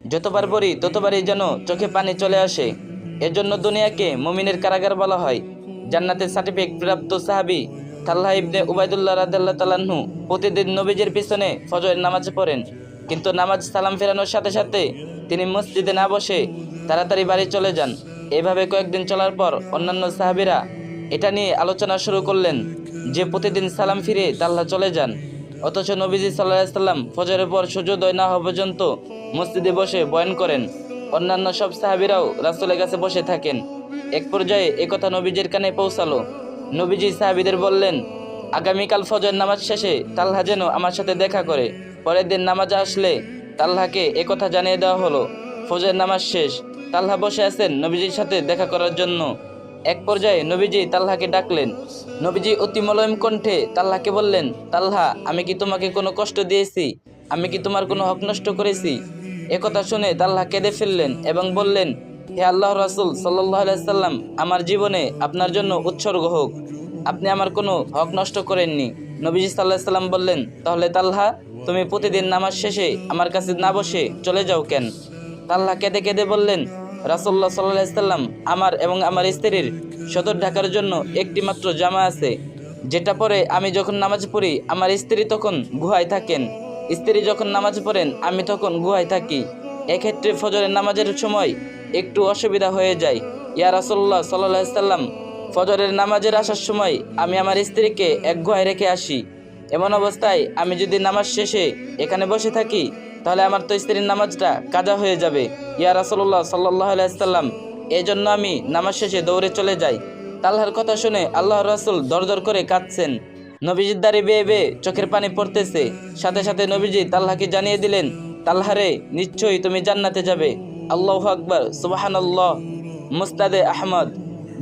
যতবার পড়ি ততবারই যেন চোখে পানি চলে আসে। এজন্য দুনিয়াকে মুমিনের কারাগার বলা হয়। জান্নাতের সার্টিফিকেট প্রাপ্ত সাহাবী তালহা ইবনে উবাইদুল্লাহ রাদিয়াল্লাহু তাআলা আনহু প্রতিদিন নবীজির পিছনে ফজরের নামাজ পড়েন, কিন্তু নামাজ সালাম ফেরানোর সাথে সাথে তিনি মসজিদে না বসে তাড়াতাড়ি বাড়ি চলে যান। এভাবে কয়েকদিন চলার পর অন্যান্য সাহাবীরা এটা নিয়ে আলোচনা শুরু করলেন যে প্রতিদিন সালাম ফিরে তালহা চলে যান, অথচ নবীজি সাল্লাল্লাহু আলাইহি সাল্লাম ফজরের পর সূর্যোদয় না হওয়া পর্যন্ত মসজিদে বসে বয়ান করেন। অন্যান্য সব সাহাবীরাও রাসূলের কাছে বসে থাকেন। এক পর্যায়ে একথা নবীজির কানে পৌঁছালো। নবীজি সাহাবীদের বললেন, আগামীকাল ফজর নামাজ শেষে তালহা যেন আমার সাথে দেখা করে। পরের দিন নামাজ আসলে তালহাকে একথা জানিয়ে দেওয়া হলো। ফজর নামাজ শেষ, তালহা বসে আছেন নবীজির সাথে দেখা করার জন্য। এক পর্যায়ে নবীজি তালহাকে ডাকলেন। নবীজি অতি মোলায়েম কণ্ঠে তালহাকে বললেন, তালহা, আমি কি তোমাকে কোনো কষ্ট দিয়েছি? আমি কি তোমার কোনো হক নষ্ট করেছি? একথা শুনে তালহা কেঁদে ফেললেন এবং বললেন, হে আল্লাহর রাসূল সাল্লাল্লাহু আলাইহি সাল্লাম, আমার জীবনে আপনার জন্য উৎসর্গ হোক, আপনি আমার কোনো হক নষ্ট করেননি। নবীজি সাল্লাল্লাহু আলাইহি সাল্লাম বললেন, তাহলে তালহা, তুমি প্রতিদিন নামাজ শেষে আমার কাছে না বসে চলে যাও কেন? তালহা কেঁদে কেঁদে বললেন, রাসূলুল্লাহ সাল্লাল্লাহু আলাইহি সাল্লাম, আমার এবং আমার স্ত্রীর সদর ঢাকার জন্য একটি মাত্র জামা আছে, যেটা পরে আমি যখন নামাজ পড়ি আমার স্ত্রী তখন গুহায় থাকেন, স্ত্রী যখন নামাজ পড়েন আমি তখন গুহায় থাকি। এক্ষেত্রে ফজরের নামাজের সময় একটু অসুবিধা হয়ে যায়। ইয়া রাসূলুল্লাহ সাল্লাল্লাহু আলাইহি সাল্লাম, ফজরের নামাজের আসার সময় আমি আমার স্ত্রীকে এক গুহায় রেখে আসি। এমন অবস্থায় আমি যদি নামাজ শেষে এখানে বসে থাকি তাহলে আমার তো স্ত্রীর নামাজটা কাজা হয়ে যাবে। ইয়া রাসূলুল্লাহ সাল্লাল্লাহু আলাইহি সাল্লাম, এই জন্য আমি নামাজ শেষে দৌড়ে চলে যাই। তালহার কথা শুনে আল্লাহর রাসূল দরদর করে কাঁদছেন। নবীজির দাড়ি বেয়ে বেয়ে চোখের পানি পড়তেছে। সাথে সাথে নবীজি তালহাকে জানিয়ে দিলেন, তালহারে, নিশ্চয়ই তুমি জান্নাতে যাবে। আল্লাহু আকবার, সুবহানাল্লাহ। মুসনাদে আহমদ।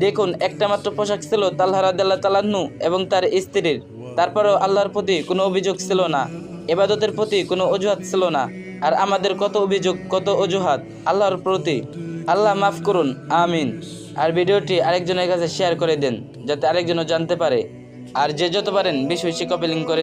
দেখুন, একটা মাত্র পোশাক ছিল তালহা রাদিয়াল্লাহু তাআলা আনহু এবং তার স্ত্রীর, তারপরেও আল্লাহর প্রতি কোনো অভিযোগ ছিল না, ইবাদতের প্রতি কোনো অজুহাত ছিল না। আর আমাদের কত অভিযোগ, কত অজুহাত আল্লাহর প্রতি। আল্লাহ মাফ করুন, আমিন। আর ভিডিওটি আরেকজনের কাছে শেয়ার করে দেন যাতে আরেকজনও জানতে পারে। আর যে যত পারেন বেশি বেশি কপি লিঙ্ক করে